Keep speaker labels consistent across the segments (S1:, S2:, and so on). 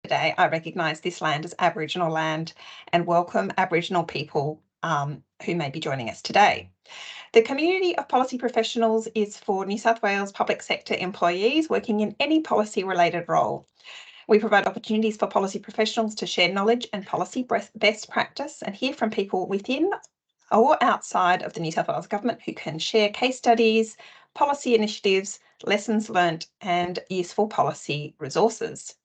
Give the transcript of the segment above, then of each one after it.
S1: today, I recognise this land as Aboriginal land and welcome Aboriginal people who may be joining us today. The community of policy professionals is for New South Wales public sector employees working in any policy-related role. We provide opportunities for policy professionals to share knowledge and policy best practice and hear from people within or outside of the New South Wales Government who can share case studies, policy initiatives, lessons learnt and useful policy resources.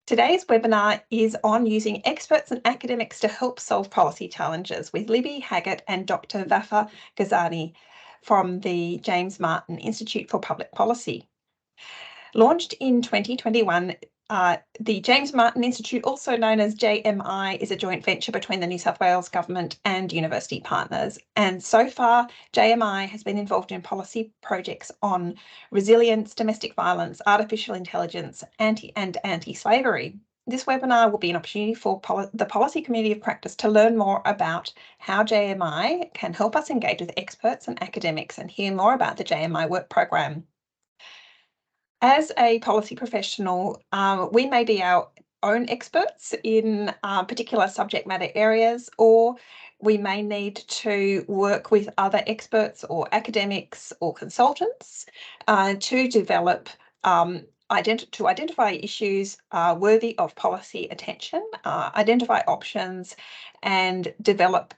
S1: Today's webinar is on using experts and academics to help solve policy challenges with Libby, Hackett and Dr. Vafa Ghazavi from the James Martin Institute for Public Policy. Launched in 2021, the James Martin Institute, also known as JMI, is a joint venture between the New South Wales Government and university partners. And so far, JMI has been involved in policy projects on resilience, domestic violence, artificial intelligence, anti-slavery. This webinar will be an opportunity for the policy community of practice to learn more about how JMI can help us engage with experts and academics and hear more about the JMI work program. As a policy professional, we may be our own experts in particular subject matter areas, or we may need to work with other experts or academics or consultants to develop to identify issues worthy of policy attention, identify options and develop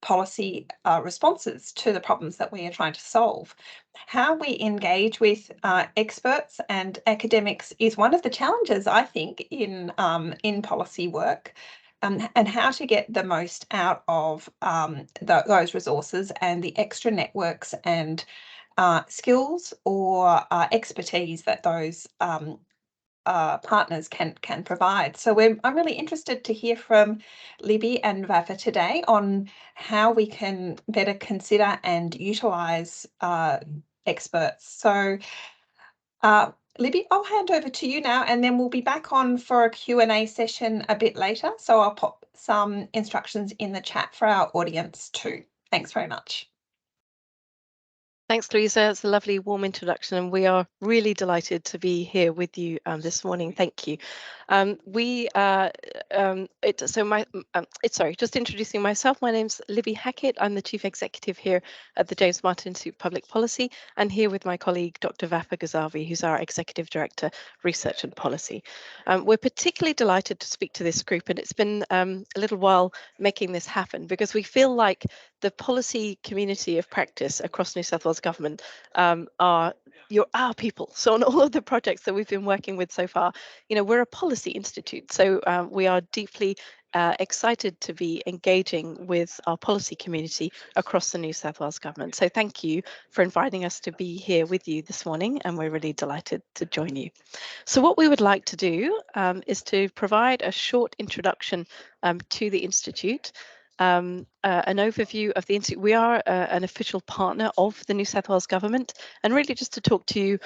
S1: policy responses to the problems that we are trying to solve. How we engage with experts and academics is one of the challenges, I think, in policy work, and how to get the most out of those resources and the extra networks and skills or expertise that those partners can provide. So I'm really interested to hear from Libby and Vafa today on how we can better consider and utilise experts. So Libby, I'll hand over to you now and then we'll be back on for a Q&A session a bit later. So I'll pop some instructions in the chat for our audience too. Thanks very much.
S2: Thanks, Louisa. It's a lovely, warm introduction, and we are really delighted to be here with you this morning. Thank you. Just introducing myself. My name's Libby Hackett. I'm the Chief Executive here at the James Martin Institute of Public Policy, and here with my colleague, Dr. Vafa Ghazavi, who's our Executive Director, Research and Policy. We're particularly delighted to speak to this group, and it's been a little while making this happen because we feel like the policy community of practice across New South Wales Government are our people. So on all of the projects that we've been working with so far, you know, we're a policy institute, so we are deeply excited to be engaging with our policy community across the New South Wales Government. So thank you for inviting us to be here with you this morning, and we're really delighted to join you. So what we would like to do is to provide a short introduction to the Institute, an overview of the Institute. We are an official partner of the New South Wales Government, and really just to talk to you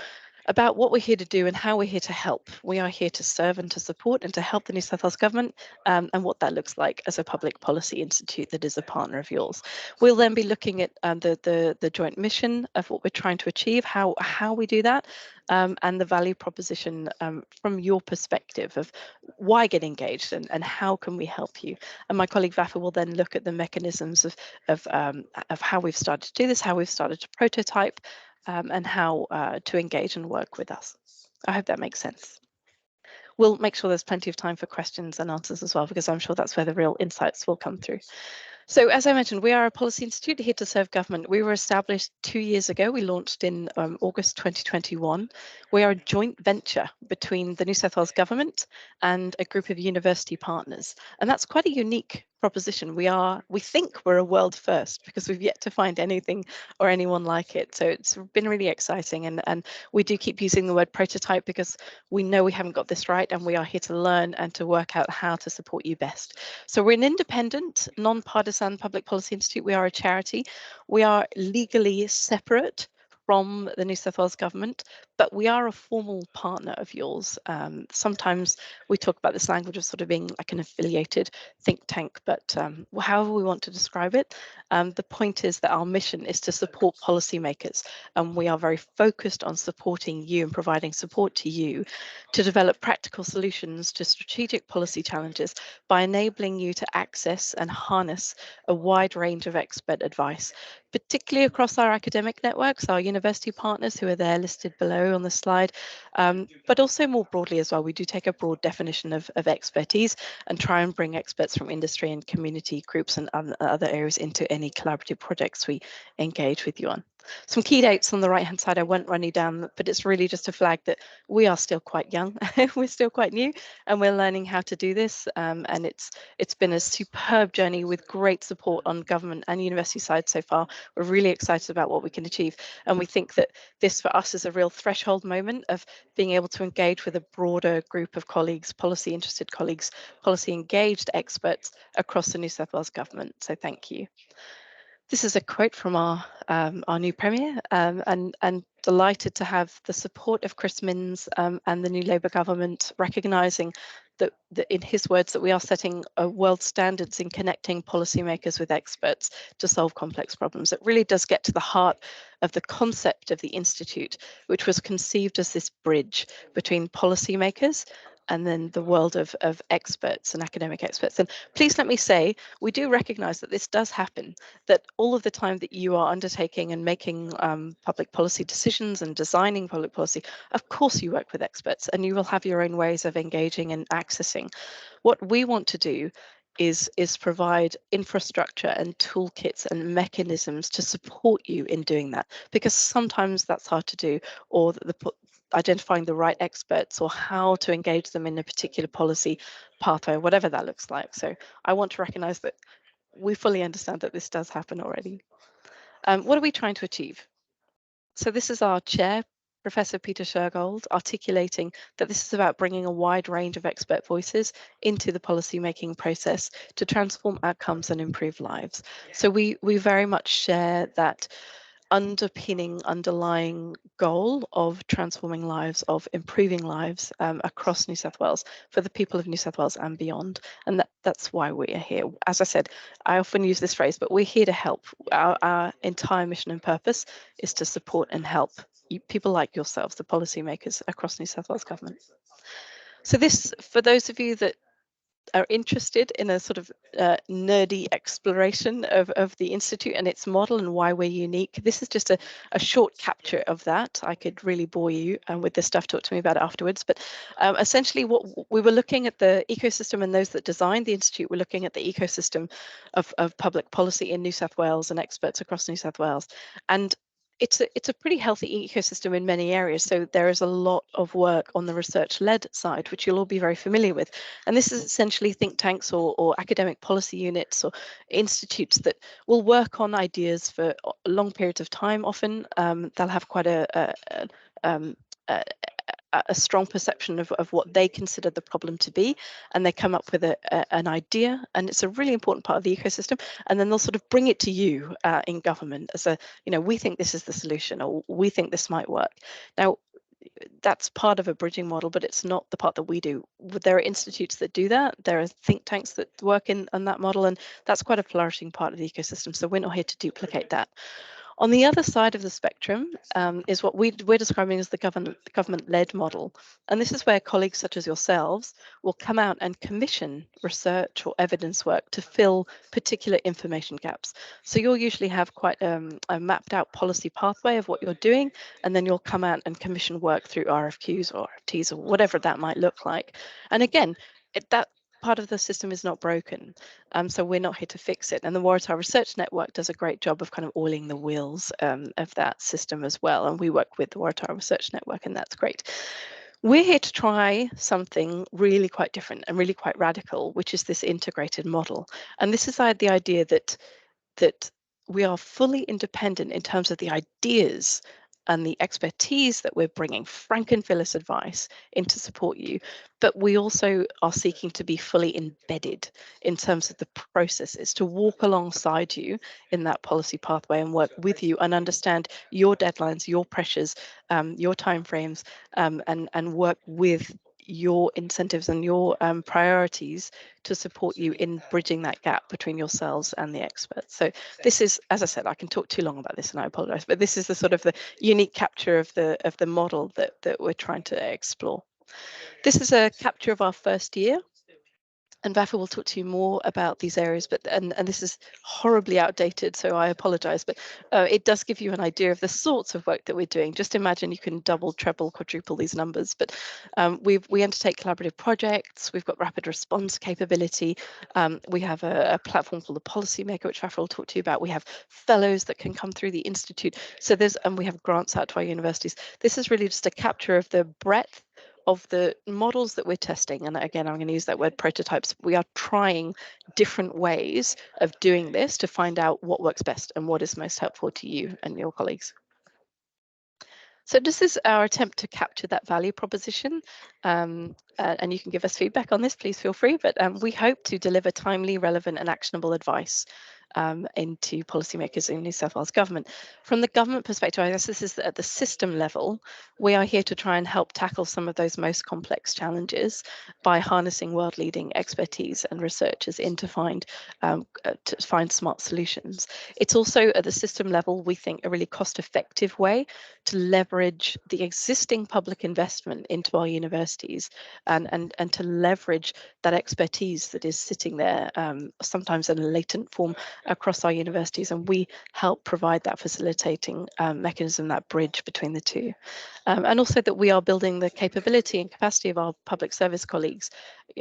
S2: about what we're here to do and how we're here to help. We are here to serve and to support and to help the New South Wales Government, and what that looks like as a public policy institute that is a partner of yours. We'll then be looking at the joint mission of what we're trying to achieve, how we do that, and the value proposition from your perspective of why get engaged and how can we help you. And my colleague Vafa will then look at the mechanisms of how we've started to do this, how we've started to prototype, and how to engage and work with us. I hope that makes sense. We'll make sure there's plenty of time for questions and answers as well, because I'm sure that's where the real insights will come through. So as I mentioned, we are a policy institute here to serve government. We were established 2 years ago. We launched in August 2021. We are a joint venture between the New South Wales Government and a group of university partners. And that's quite a unique proposition. We think we're a world first because we've yet to find anything or anyone like it. So it's been really exciting. And we do keep using the word prototype because we know we haven't got this right, and we are here to learn and to work out how to support you best. So we're an independent, non-partisan public policy institute. We are a charity. We are legally separate from the New South Wales Government, but we are a formal partner of yours. Sometimes we talk about this language of sort of being like an affiliated think tank, but however we want to describe it, the point is that our mission is to support policymakers, and we are very focused on supporting you and providing support to you to develop practical solutions to strategic policy challenges by enabling you to access and harness a wide range of expert advice, particularly across our academic networks, our university partners who are there listed below on the slide, but also more broadly as well. We do take a broad definition of expertise and try and bring experts from industry and community groups and other areas into any collaborative projects we engage with you on. Some key dates on the right hand side, I won't run you down, but it's really just a flag that we are still quite young, we're still quite new, and we're learning how to do this. And it's been a superb journey with great support on government and university side so far. We're really excited about what we can achieve. And we think that this for us is a real threshold moment of being able to engage with a broader group of colleagues, policy interested colleagues, policy engaged experts across the New South Wales Government. So thank you. This is a quote from our new Premier, and delighted to have the support of Chris Minns and the new Labour government, recognising that in his words that we are setting world standards in connecting policymakers with experts to solve complex problems. It really does get to the heart of the concept of the Institute, which was conceived as this bridge between policymakers and then the world of experts and academic experts. And please let me say, we do recognise that this does happen, that all of the time that you are undertaking and making public policy decisions and designing public policy, of course you work with experts and you will have your own ways of engaging and accessing. What we want to do is provide infrastructure and toolkits and mechanisms to support you in doing that, because sometimes that's hard to do, or identifying the right experts or how to engage them in a particular policy pathway, whatever that looks like. So I want to recognise that we fully understand that this does happen already. What are we trying to achieve? So this is our chair, Professor Peter Shergold, articulating that this is about bringing a wide range of expert voices into the policy-making process to transform outcomes and improve lives. So we very much share that underlying goal of transforming lives, of improving lives across New South Wales for the people of New South Wales and beyond. And that's why we are here. As I said, I often use this phrase, but we're here to help. Our entire mission and purpose is to support and help people like yourselves, the policymakers across New South Wales Government. So this, for those of you that are interested in a sort of nerdy exploration of the Institute and its model and why we're unique, this is just a short capture of that. I could really bore you with this stuff, talk to me about it afterwards, but essentially what we were looking at the ecosystem, and those that designed the Institute were looking at the ecosystem of public policy in New South Wales and experts across New South Wales. And it's a pretty healthy ecosystem in many areas. So there is a lot of work on the research-led side, which you'll all be very familiar with. And this is essentially think tanks or academic policy units or institutes that will work on ideas for long periods of time. Often they'll have quite a strong perception of what they consider the problem to be, and they come up with an idea, and it's a really important part of the ecosystem, and then they'll sort of bring it to you in government as we think this is the solution, or we think this might work. Now, that's part of a bridging model, but it's not the part that we do. There are institutes that do that. There are think tanks that work on that model, and that's quite a flourishing part of the ecosystem. So we're not here to duplicate that. On the other side of the spectrum is what we're describing as the government-led model. And this is where colleagues such as yourselves will come out and commission research or evidence work to fill particular information gaps. So you'll usually have quite a mapped out policy pathway of what you're doing, and then you'll come out and commission work through RFQs or RFTs or whatever that might look like. And again, that part of the system is not broken, so we're not here to fix it. And the Waratah Research Network does a great job of kind of oiling the wheels of that system as well. And we work with the Waratah Research Network, and that's great. We're here to try something really quite different and really quite radical, which is this integrated model. And this is the idea that we are fully independent in terms of the ideas and the expertise that we're bringing, Frankenphyllis advice, in to support you. But we also are seeking to be fully embedded in terms of the processes, to walk alongside you in that policy pathway and work with you and understand your deadlines, your pressures, your timeframes, and work with your incentives and your priorities to support you in bridging that gap between yourselves and the experts. So this is, as I said, I can talk too long about this and I apologize, but this is the sort of the unique capture of the model that we're trying to explore. This is a capture of our first year. And Vafa will talk to you more about these areas, but and this is horribly outdated, so I apologize, but it does give you an idea of the sorts of work that we're doing. Just imagine you can double, treble, quadruple these numbers. But we undertake collaborative projects. We've got rapid response capability. We have a platform called the Policymaker, which Vafa will talk to you about. We have fellows that can come through the institute. So we have grants out to our universities. This is really just a capture of the breadth of the models that we're testing. And again, I'm going to use that word prototypes. We are trying different ways of doing this to find out what works best and what is most helpful to you and your colleagues. So this is our attempt to capture that value proposition, and you can give us feedback on this, please feel free, but we hope to deliver timely, relevant and actionable advice into policymakers in New South Wales Government. From the government perspective, I guess this is at the system level, we are here to try and help tackle some of those most complex challenges by harnessing world-leading expertise and researchers in to find smart solutions. It's also at the system level, we think, a really cost-effective way to leverage the existing public investment into our universities and to leverage that expertise that is sitting there, sometimes in a latent form, across our universities, and we help provide that facilitating mechanism, that bridge between the two. And also that we are building the capability and capacity of our public service colleagues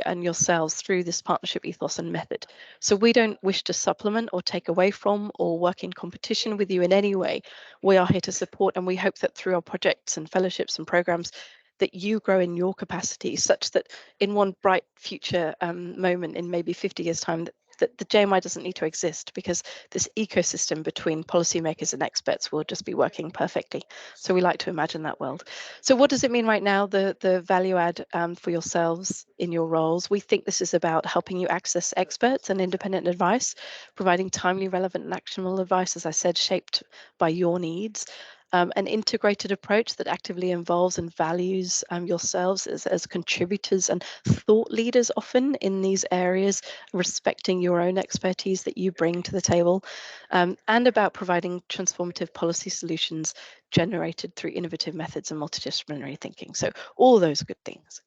S2: and yourselves through this partnership ethos and method. So we don't wish to supplement or take away from or work in competition with you in any way. We are here to support, and we hope that through our projects and fellowships and programs that you grow in your capacity, such that in one bright future moment in maybe 50 years time, that the JMI doesn't need to exist, because this ecosystem between policymakers and experts will just be working perfectly. So we like to imagine that world. So what does it mean right now, the value add for yourselves in your roles? We think this is about helping you access experts and independent advice, providing timely, relevant and actionable advice, as I said, shaped by your needs. An integrated approach that actively involves and values yourselves as contributors and thought leaders often in these areas, respecting your own expertise that you bring to the table, and about providing transformative policy solutions generated through innovative methods and multidisciplinary thinking. So all those good things.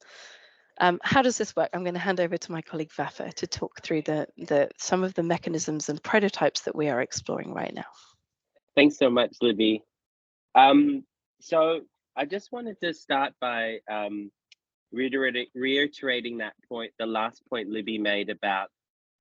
S2: How does this work? I'm going to hand over to my colleague Vafa to talk through some of the mechanisms and prototypes that we are exploring right now.
S3: Thanks so much, Libby. So I just wanted to start by reiterating that point, the last point Libby made about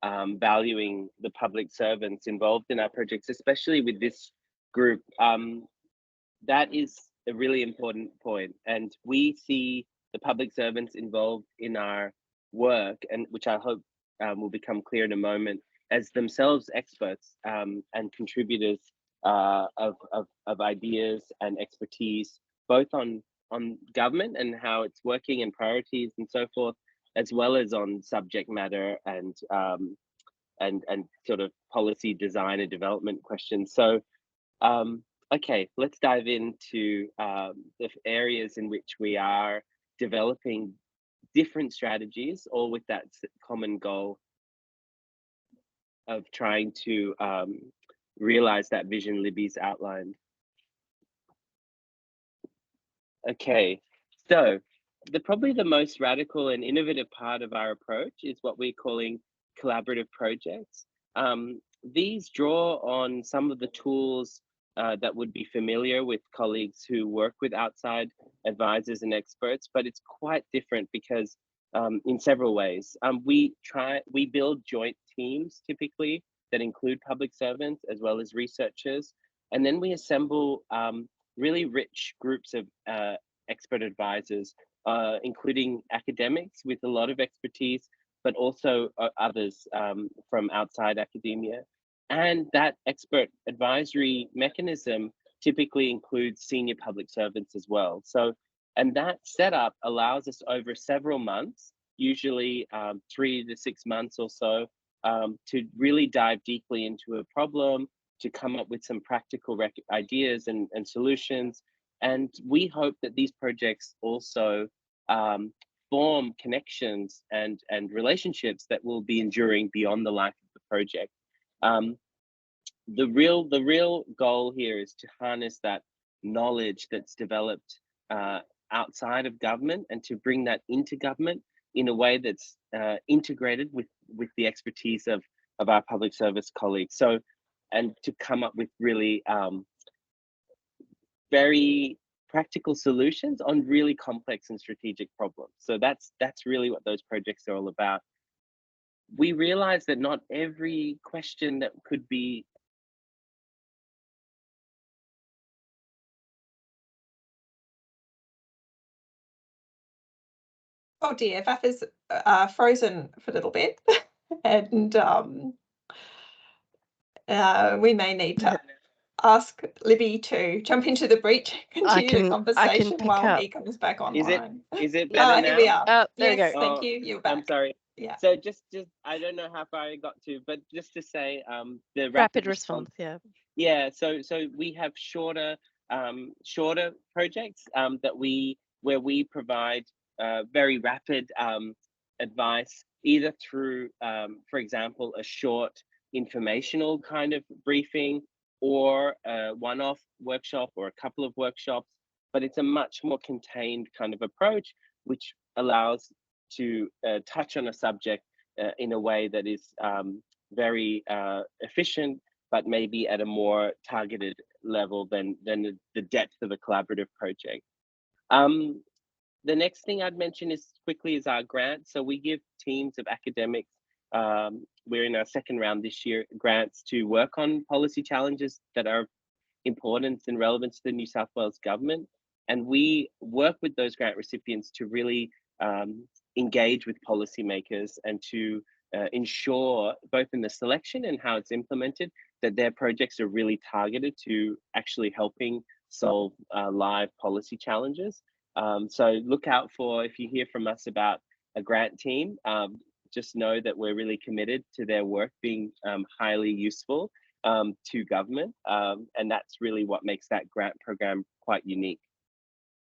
S3: valuing the public servants involved in our projects, especially with this group. That is a really important point, and we see the public servants involved in our work, and which I hope will become clear in a moment, as themselves experts and contributors of ideas and expertise, both on government and how it's working and priorities and so forth, as well as on subject matter and sort of policy design and development questions. So okay, let's dive into the areas in which we are developing different strategies, all with that common goal of trying to realize that vision Libby's outlined. Okay, so probably the most radical and innovative part of our approach is what we're calling collaborative projects. These draw on some of the tools that would be familiar with colleagues who work with outside advisors and experts, but it's quite different because in several ways. We build joint teams typically that include public servants as well as researchers, and then we assemble really rich groups of expert advisors, including academics with a lot of expertise, but also others from outside academia. And that expert advisory mechanism typically includes senior public servants as well. So, and that setup allows us over several months, usually 3 to 6 months or so, to really dive deeply into a problem, to come up with some practical ideas and solutions. And we hope that these projects also form connections and relationships that will be enduring beyond the life of the project. The real goal here is to harness that knowledge that's developed outside of government and to bring that into government in a way that's integrated with the expertise of our public service colleagues. So, and to come up with really very practical solutions on really complex and strategic problems. So that's really what those projects are all about. We realize that not every question that could be
S1: Oh dear, Vafa's frozen for a little bit, and we may need to ask Libby to jump into the breach, continue the conversation while he comes back online.
S3: Is it better now?
S1: Here we are.
S2: There we go.
S1: Thank you. You're back.
S3: I'm sorry.
S1: Yeah.
S3: So just I don't know how far I got to, but just to say the
S2: rapid response.
S3: Yeah. So we have shorter projects where we provide very rapid advice, either through, for example, a short informational kind of briefing, or a one-off workshop or a couple of workshops, but it's a much more contained kind of approach, which allows to touch on a subject in a way that is very efficient, but maybe at a more targeted level than the depth of a collaborative project. The next thing I'd mention is our grants. So we give teams of academics, we're in our second round this year, grants to work on policy challenges that are important and relevant to the New South Wales government. And we work with those grant recipients to really engage with policymakers and to ensure, both in the selection and how it's implemented, that their projects are really targeted to actually helping solve live policy challenges. So look out for, if you hear from us about a grant team, just know that we're really committed to their work being highly useful to government. And that's really what makes that grant program quite unique.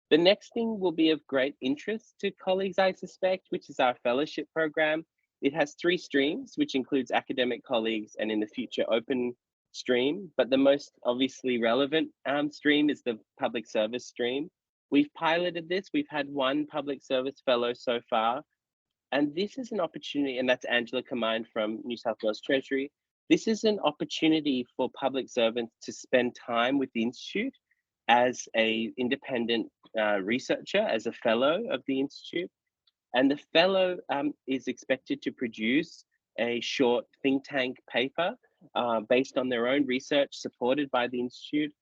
S3: The next thing will be of great interest to colleagues, I suspect, which is our fellowship program. It has 3 streams, which includes academic colleagues and in the future open stream. But the most obviously relevant stream is the public service stream. We've piloted this. We've had 1 public service fellow so far. And this is an opportunity, and that's Angela Kamine from New South Wales Treasury. This is an opportunity for public servants to spend time with the Institute as an independent researcher, as a fellow of the Institute. And the fellow is expected to produce a short think tank paper based on their own research supported by the Institute.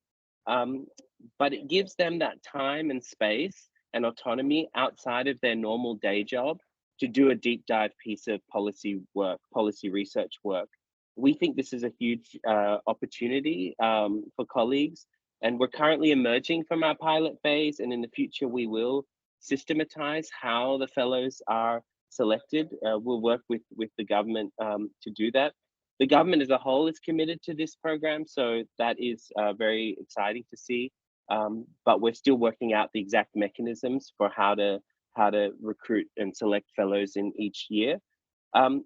S3: But it gives them that time and space and autonomy outside of their normal day job to do a deep dive piece of policy work, policy research work. We think this is a huge opportunity for colleagues, and we're currently emerging from our pilot phase, and in the future we will systematize how the fellows are selected. We'll work with the government to do that. The government as a whole is committed to this program, so that is very exciting to see. But we're still working out the exact mechanisms for how to recruit and select fellows in each year.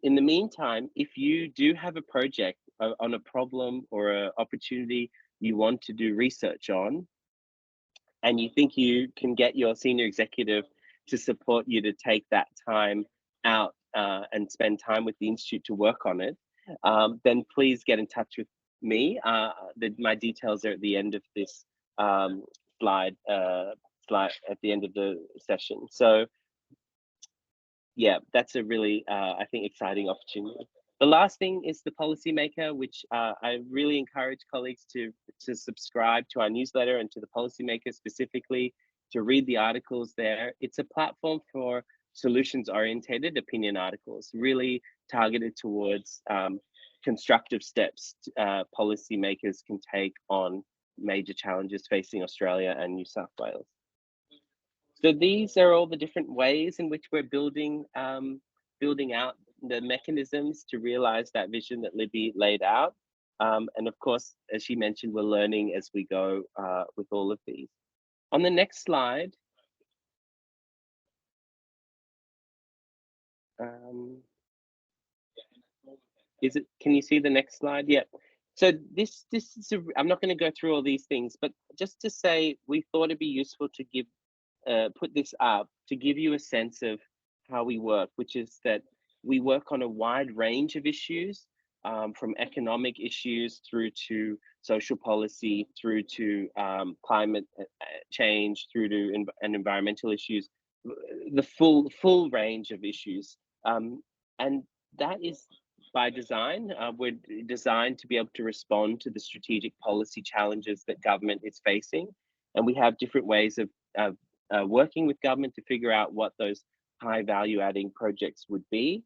S3: In the meantime, if you do have a project on a problem or an opportunity you want to do research on, and you think you can get your senior executive to support you to take that time out and spend time with the Institute to work on it, then please get in touch with me. My details are at the end of this slide at the end of the session. So yeah, that's a really, I think, exciting opportunity. The last thing is the Policymaker, which I really encourage colleagues to subscribe to our newsletter and to the Policymaker specifically, to read the articles there. It's a platform for solutions-oriented opinion articles, really targeted towards constructive steps policymakers can take on major challenges facing Australia and New South Wales. So these are all the different ways in which we're building out the mechanisms to realize that vision that Libby laid out. And of course, as she mentioned, we're learning as we go with all of these. On the next slide, can you see the next slide? Yeah. So this is, I'm not going to go through all these things, but just to say, we thought it'd be useful to give, put this up to give you a sense of how we work, which is that we work on a wide range of issues, from economic issues through to social policy, through to climate change, through to environmental issues, the full range of issues. And that is by design. We're designed to be able to respond to the strategic policy challenges that government is facing. And we have different ways of working with government to figure out what those high value adding projects would be.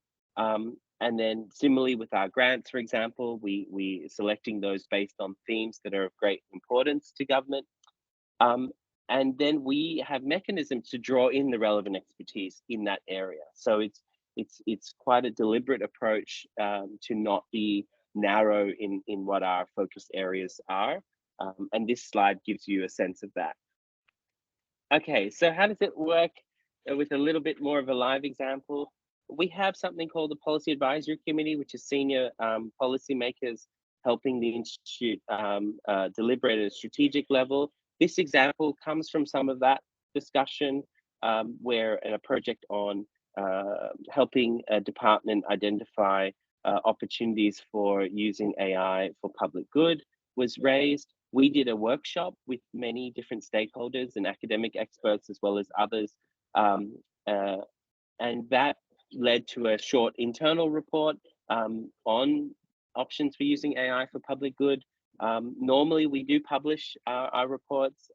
S3: And then similarly with our grants, for example, we selecting those based on themes that are of great importance to government. And then we have mechanisms to draw in the relevant expertise in that area. So it's quite a deliberate approach to not be narrow in what our focus areas are. And this slide gives you a sense of that. Okay, so how does it work with a little bit more of a live example? We have something called the Policy Advisory Committee, which is senior policymakers helping the Institute deliberate at a strategic level. This example comes from some of that discussion where in a project on helping a department identify opportunities for using AI for public good was raised. We did a workshop with many different stakeholders and academic experts as well as others. And that led to a short internal report on options for using AI for public good. Normally we do publish our reports.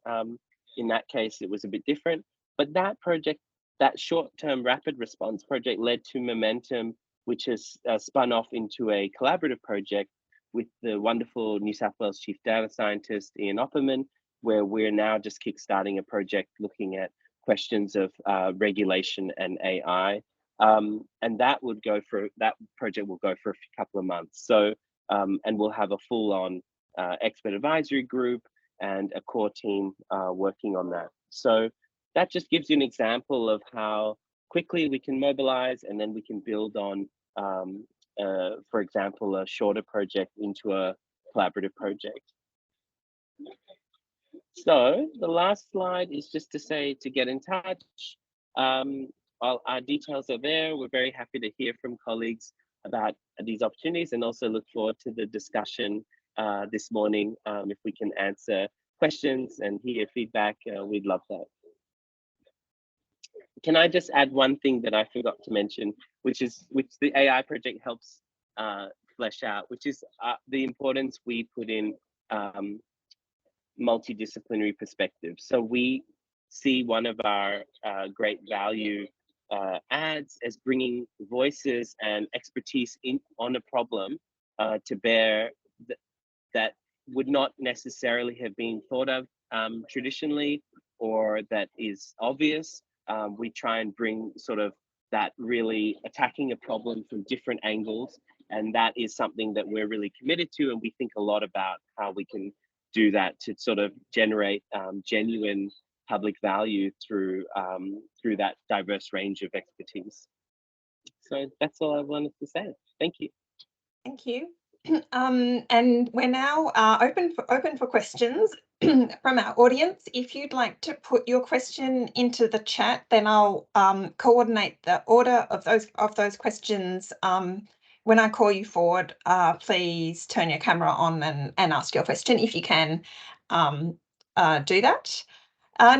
S3: In that case, it was a bit different, but that project, that short-term rapid response project led to momentum, which has spun off into a collaborative project with the wonderful New South Wales Chief Data Scientist, Ian Opperman, where we're now just kickstarting a project looking at questions of regulation and AI. And that project will go for a couple of months. So, and we'll have a full-on expert advisory group and a core team working on that. So that just gives you an example of how quickly we can mobilize, and then we can build on, for example, a shorter project into a collaborative project. So the last slide is just to say to get in touch. Our details are there. We're very happy to hear from colleagues about these opportunities, and also look forward to the discussion this morning. If we can answer questions and hear feedback, we'd love that. Can I just add one thing that I forgot to mention, which the AI project helps flesh out, which is the importance we put in multidisciplinary perspective. So we see one of our great value adds as bringing voices and expertise on a problem to bear that would not necessarily have been thought of traditionally, or that is obvious. We try and bring sort of that really attacking a problem from different angles, and that is something that we're really committed to, and we think a lot about how we can do that to sort of generate genuine public value through that diverse range of expertise. So that's all I wanted to say. Thank you.
S1: Thank you. And we're now open for questions from our audience. If you'd like to put your question into the chat, then I'll coordinate the order of those questions. When I call you forward, please turn your camera on and ask your question if you can do that.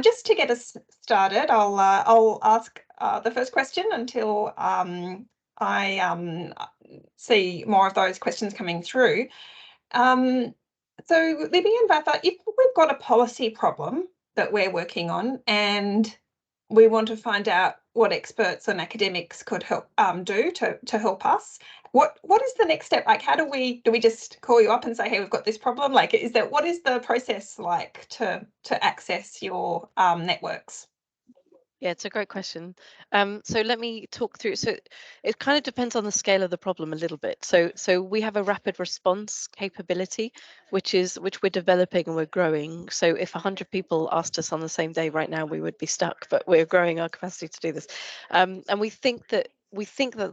S1: Just to get us started, I'll ask the first question until I see more of those questions coming through. So Libby and Vafa, if we've got a policy problem that we're working on and we want to find out what experts and academics could help do to help us. What is the next step? Like, how do we just call you up and say, hey, we've got this problem? Like, what is the process like to access your networks?
S2: Yeah, it's a great question. So let me talk through. So it kind of depends on the scale of the problem a little bit. So we have a rapid response capability, which we're developing and we're growing. So if 100 people asked us on the same day right now, we would be stuck. But we're growing our capacity to do this, and we think that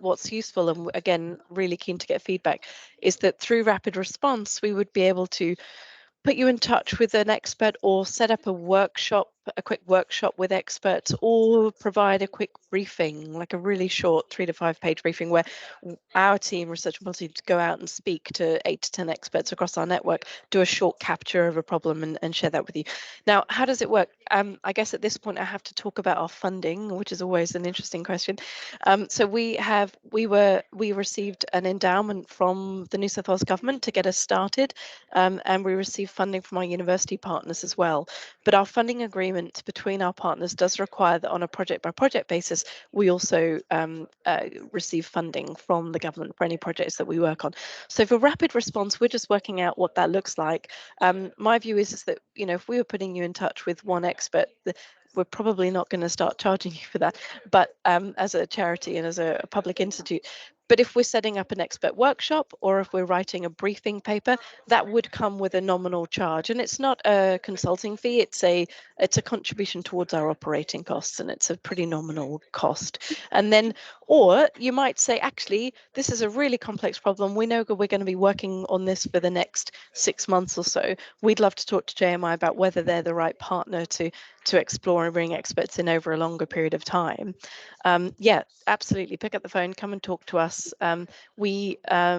S2: what's useful, and again, really keen to get feedback, is that through rapid response, we would be able to put you in touch with an expert or set up a quick workshop with experts, or provide a quick briefing, like a really short 3 to 5 page briefing where our team, research and policy, to go out and speak to 8 to 10 experts across our network, do a short capture of a problem and share that with you. Now, how does it work? I guess at this point I have to talk about our funding, which is always an interesting question. So we received an endowment from the New South Wales Government to get us started, and we received funding from our university partners as well. But our funding agreement between our partners does require that on a project by project basis, we also receive funding from the government for any projects that we work on. So for rapid response, we're just working out what that looks like. My view is that, if we were putting you in touch with one expert, we're probably not going to start charging you for that, but as a charity and as a public institute. But if we're setting up an expert workshop, or if we're writing a briefing paper, that would come with a nominal charge, and it's not a consulting fee. It's a contribution towards our operating costs, and it's a pretty nominal cost. And then, or you might say, actually, this is a really complex problem. We know we're going to be working on this for the next 6 months or so. We'd love to talk to JMI about whether they're the right partner to explore and bring experts in over a longer period of time. Yeah, absolutely. Pick up the phone, come and talk to us. We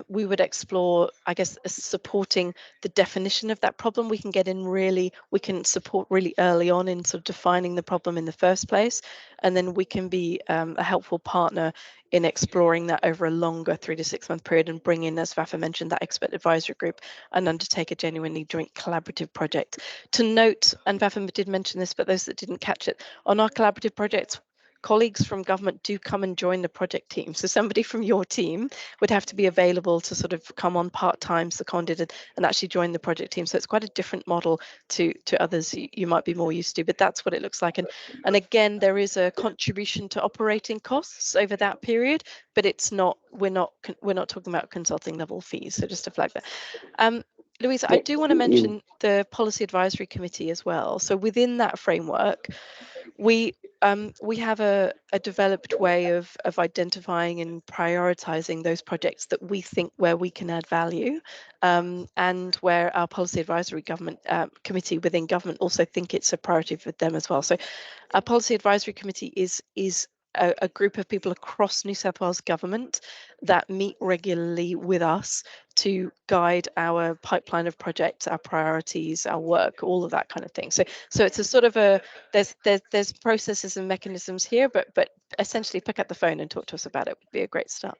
S2: would explore, I guess, supporting the definition of that problem. We can support really early on in sort of defining the problem in the first place, and then we can be a helpful partner in exploring that over a longer 3 to 6 month period, and bring in, as Vafa mentioned, that expert advisory group and undertake a genuinely joint collaborative project. To note, and Vafa did mention this, but those that didn't catch it, on our collaborative projects, colleagues from government do come and join the project team. So somebody from your team would have to be available to sort of come on part-time, seconded, and actually join the project team. So it's quite a different model to others you might be more used to, but that's what it looks like. And again, there is a contribution to operating costs over that period, but it's not, we're not talking about consulting level fees. So just to flag that. Louisa, I do want to mention the Policy Advisory Committee as well. So within that framework, we have a developed way of identifying and prioritizing those projects that we think where we can add value, and where our Policy Advisory Committee within government also think it's a priority for them as well. So our Policy Advisory Committee is a group of people across New South Wales Government that meet regularly with us to guide our pipeline of projects, our priorities, our work, all of that kind of thing. So it's a sort of there's processes and mechanisms here, but essentially pick up the phone and talk to us about it would be a great start.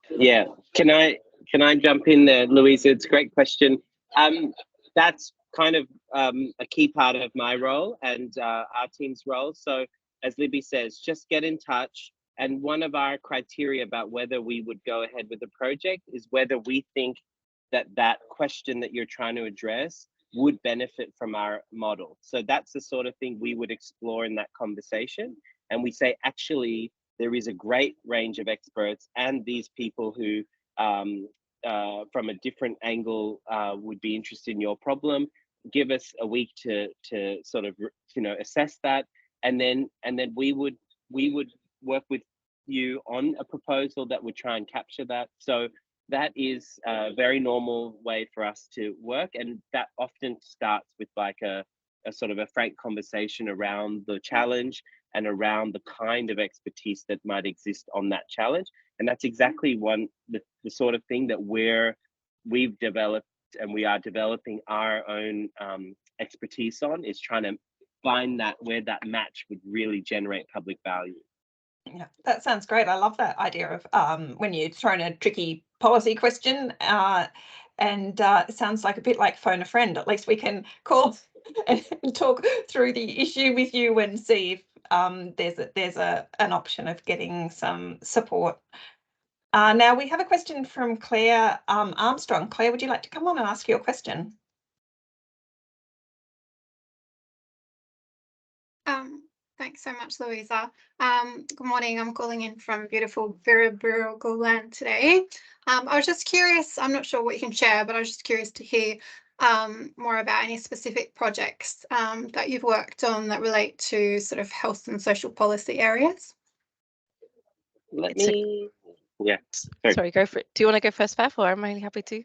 S3: Yeah, can I jump in there, Louisa? It's a great question. That's kind of a key part of my role and our team's role. So as Libby says, just get in touch. And one of our criteria about whether we would go ahead with the project is whether we think that question that you're trying to address would benefit from our model. So that's the sort of thing we would explore in that conversation. And we say, actually, there is a great range of experts and these people who, from a different angle, would be interested in your problem. Give us a week to sort of, assess that. And then we would work with you on a proposal that would try and capture that. So that is a very normal way for us to work, and that often starts with like a sort of a frank conversation around the challenge and around the kind of expertise that might exist on that challenge. And that's exactly the sort of thing that we've developed and we are developing our own expertise on, is trying to find that where that match would really generate public value.
S1: Yeah, that sounds great. I love that idea of when you're throwing a tricky policy question, and it sounds like a bit like phone a friend. At least we can call and talk through the issue with you and see there's an option of getting some support. Now we have a question from Claire Armstrong. Claire, would you like to come on and ask your question?
S4: Thanks so much, Louisa. Good morning. I'm calling in from beautiful Birrabirragal today. I was just curious, I'm not sure what you can share, but I was just curious to hear more about any specific projects that you've worked on that relate to sort of health and social policy areas.
S2: Sorry, go for it. Do you want to go first, Vafa, or am I happy to?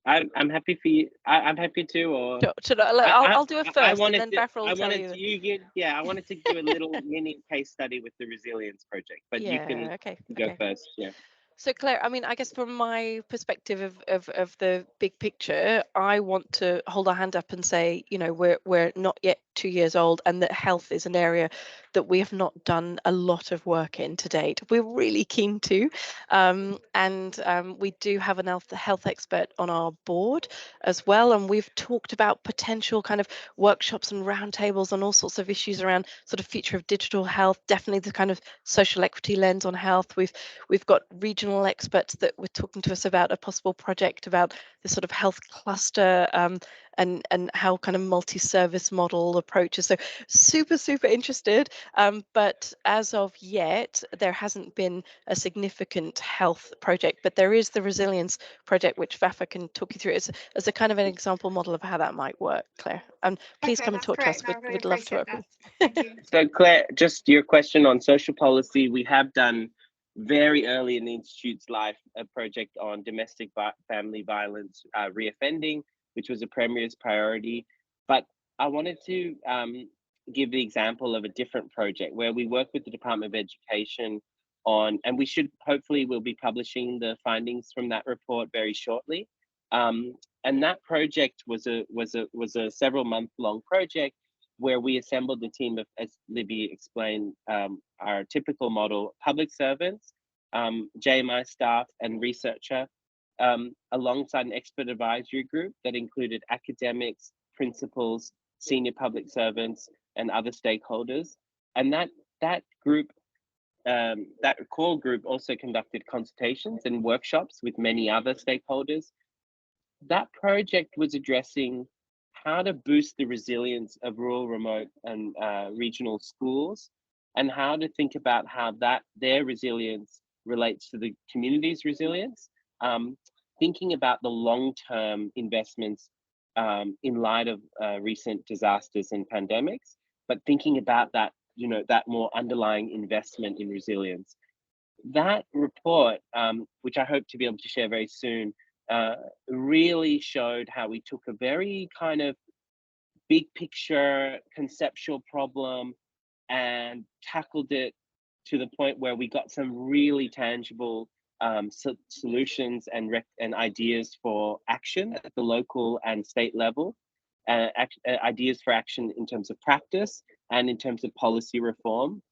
S3: I'm happy for you. I'm happy to, or
S2: I'll do it first, and then Vafa will tell you.
S3: I wanted to do a little mini case study with the resilience project, but you can go first. Yeah.
S2: So Claire, I mean, I guess from my perspective of the big picture, I want to hold our hand up and say, you know, we're not yet 2 years old, and that health is an area that we have not done a lot of work in to date. We're really keen to, and we do have an health expert on our board as well, and we've talked about potential kind of workshops and roundtables on all sorts of issues around sort of future of digital health, definitely the kind of social equity lens on health. We've got regional experts that were talking to us about a possible project about the sort of health cluster and how kind of multi-service model approaches. So super interested, but as of yet there hasn't been a significant health project, but there is the resilience project which Vafa can talk you through as a kind of an example model of how that might work, Claire. And please come and talk to us. We'd love to work with you.
S4: Thank you.
S3: So Claire, just your question on social policy, we have done very early in the Institute's life a project on domestic family violence reoffending, which was a Premier's priority. But I wanted to give the example of a different project where we work with the Department of Education on, and we'll be publishing the findings from that report very shortly. And that project was a several month long project where we assembled a team of, as Libby explained, our typical model, public servants, JMI staff and researcher, alongside an expert advisory group that included academics, principals, senior public servants, and other stakeholders. And that group, that core group also conducted consultations and workshops with many other stakeholders. That project was addressing how to boost the resilience of rural, remote, and regional schools, and how to think about how their resilience relates to the community's resilience, thinking about the long-term investments in light of recent disasters and pandemics, but thinking about that, you know, that more underlying investment in resilience. That report, which I hope to be able to share very soon, really showed how we took a very kind of big picture conceptual problem and tackled it to the point where we got some really tangible solutions and ideas for action at the local and state level, ideas for action in terms of practice and in terms of policy reform.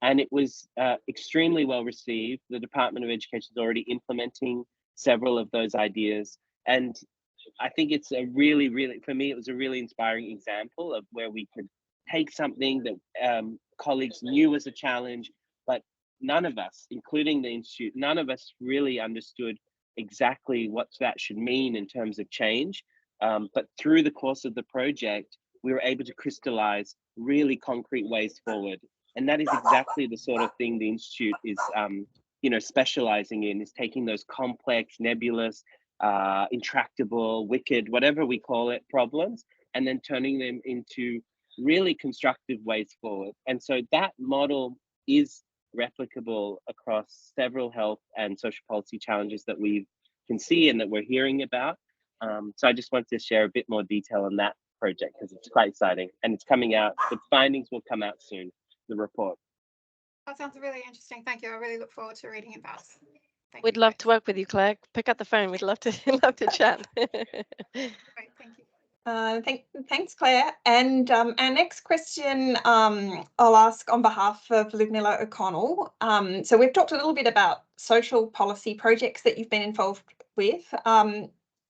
S3: And it was extremely well received. The Department of Education is already implementing several of those ideas. And I think it's a really, for me, it was a really inspiring example of where we could take something that colleagues knew was a challenge, but none of us, including the Institute, none of us really understood exactly what that should mean in terms of change. But through the course of the project, we were able to crystallize really concrete ways forward. And that is exactly the sort of thing the Institute is specializing in, is taking those complex, nebulous, intractable, wicked, whatever we call it, problems, and then turning them into really constructive ways forward. And so that model is replicable across several health and social policy challenges that we can see and that we're hearing about. So I just wanted to share a bit more detail on that project because it's quite exciting and it's coming out. The findings will come out soon, the report.
S4: That sounds really interesting. Thank you. I really look forward to reading about it.
S2: We'd love to work with you, Claire. Pick up the phone. We'd love to chat.
S4: Great, thank you.
S1: Thanks, Claire. And our next question I'll ask on behalf of Ludmilla O'Connell. So we've talked a little bit about social policy projects that you've been involved with.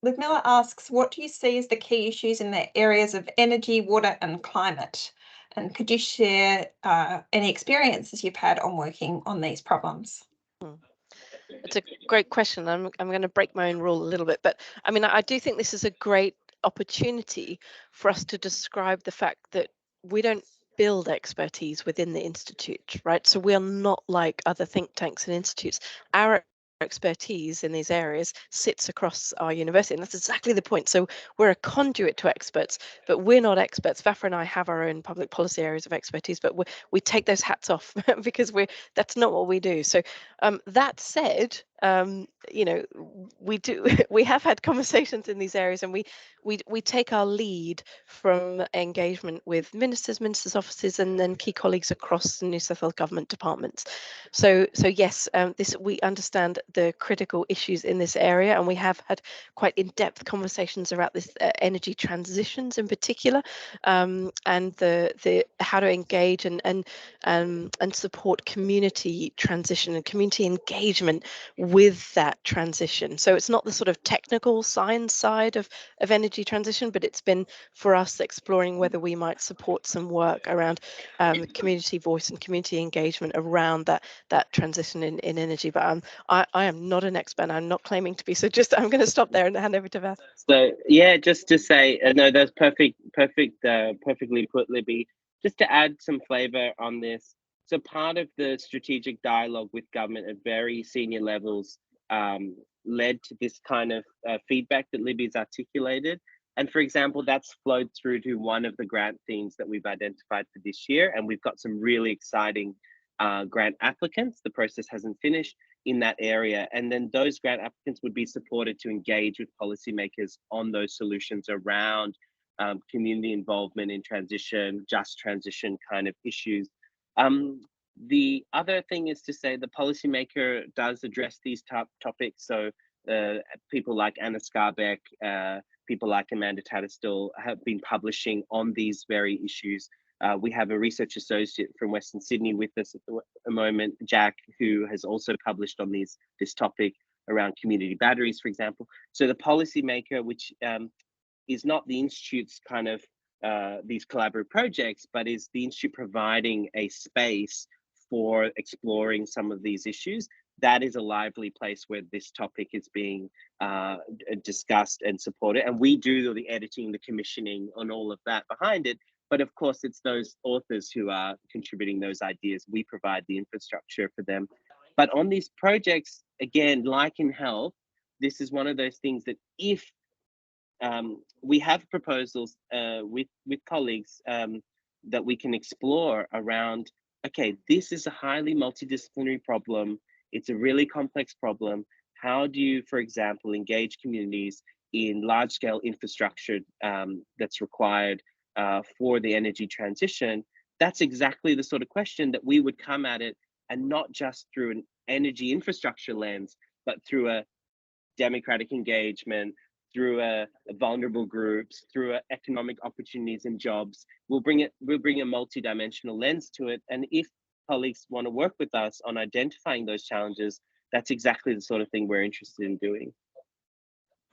S1: Ludmilla asks, what do you see as the key issues in the areas of energy, water and climate? And could you share any experiences you've had on working on these problems?
S2: It's a great question. I'm going to break my own rule a little bit, but I mean, I do think this is a great opportunity for us to describe the fact that we don't build expertise within the institute, right? So we are not like other think tanks and institutes. Our expertise in these areas sits across our university, and that's exactly the point. So we're a conduit to experts, but we're not experts. Vafa and I have our own public policy areas of expertise, but we take those hats off because that's not what we do. So that said, you know, we have had conversations in these areas, and we take our lead from engagement with ministers' offices, and then key colleagues across the New South Wales Government departments. So yes, we understand the critical issues in this area, and we have had quite in-depth conversations about this energy transitions in particular, and the how to engage and support community transition and community engagement with that transition. So it's not the sort of technical science side of energy transition, but it's been for us exploring whether we might support some work around community voice and community engagement around that transition in energy. But I am not an expert. I'm not claiming to be. So I'm going to stop there and hand over to Vafa.
S3: So yeah, just to say, no, that's perfectly put, Libby. Just to add some flavor on this. So part of the strategic dialogue with government at very senior levels led to this kind of feedback that Libby's articulated. And for example, that's flowed through to one of the grant themes that we've identified for this year. And we've got some really exciting grant applicants. The process hasn't finished in that area. And then those grant applicants would be supported to engage with policymakers on those solutions around community involvement in transition, just transition kind of issues. The other thing is to say the policymaker does address these topics. So people like Anna Scarbeck, people like Amanda Tattersall have been publishing on these very issues. We have a research associate from Western Sydney with us at the moment, Jack, who has also published on this topic around community batteries, for example. So the policymaker, which is not the Institute's kind of these collaborative projects, but is the Institute providing a space for exploring some of these issues. That is a lively place where this topic is being discussed and supported. And we do the editing, the commissioning, and all of that behind it. But of course, it's those authors who are contributing those ideas. We provide the infrastructure for them. But on these projects, again, like in health, this is one of those things that if we have proposals with colleagues that we can explore around, okay, this is a highly multidisciplinary problem. It's a really complex problem. How do you, for example, engage communities in large-scale infrastructure that's required for the energy transition? That's exactly the sort of question that we would come at it, and not just through an energy infrastructure lens, but through a democratic engagement, through a vulnerable groups, through economic opportunities and jobs. We'll bring a multidimensional lens to it. And if colleagues want to work with us on identifying those challenges, that's exactly the sort of thing we're interested in doing.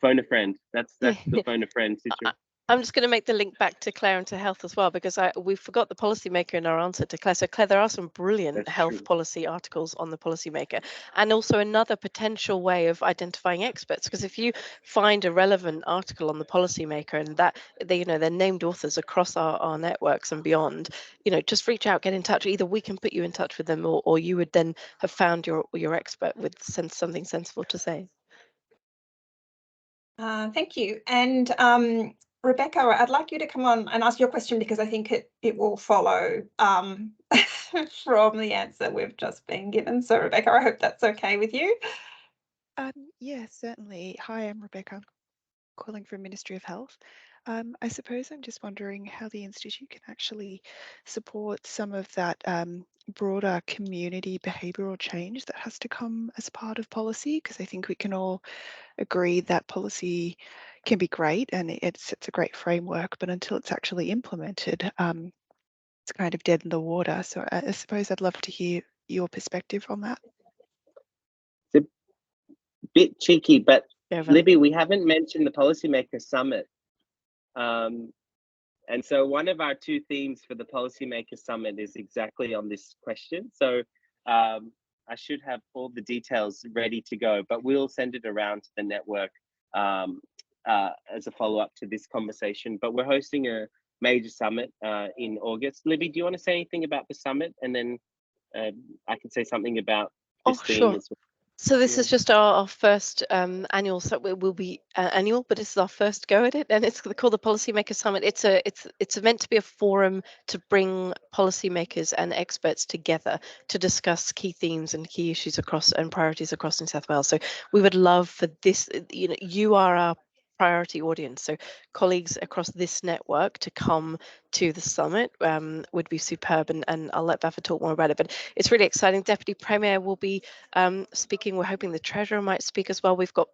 S3: Phone a friend. That's the phone a friend situation.
S2: I'm just going to make the link back to Claire and to health as well, because we forgot the policymaker in our answer to Claire. So Claire, there are some brilliant health policy articles on the policymaker, and also another potential way of identifying experts, because if you find a relevant article on the policymaker and that they're named authors across our networks and beyond, just reach out, get in touch. Either we can put you in touch with them, or you would then have found your expert with something sensible to say.
S1: Thank you. And Rebecca, I'd like you to come on and ask your question, because I think it will follow from the answer we've just been given. So Rebecca, I hope that's okay with you.
S5: Yeah, certainly. Hi, I'm Rebecca, calling from Ministry of Health. I suppose I'm just wondering how the Institute can actually support some of that broader community behavioural change that has to come as part of policy, because I think we can all agree that policy can be great and it sets a great framework, but until it's actually implemented, it's kind of dead in the water. So I suppose I'd love to hear your perspective on that.
S3: It's a bit cheeky, but Libby, we haven't mentioned the Policymaker Summit. And so one of our two themes for the Policymakers Summit is exactly on this question. So I should have all the details ready to go, but we'll send it around to the network as a follow-up to this conversation. But we're hosting a major summit in August. Libby, do you want to say anything about the summit? And then I can say something about this theme
S2: sure.
S3: as well.
S2: So this is just our first annual, so it will be annual, but this is our first go at it, and it's called the Policymaker Summit. It's meant to be a forum to bring policymakers and experts together to discuss key themes and key issues across and priorities across New South Wales. So we would love for this, you are our priority audience, so colleagues across this network to come to the summit would be superb, and I'll let Vafa talk more about it, but it's really exciting. Deputy Premier will be speaking. We're hoping the Treasurer might speak as well. We've got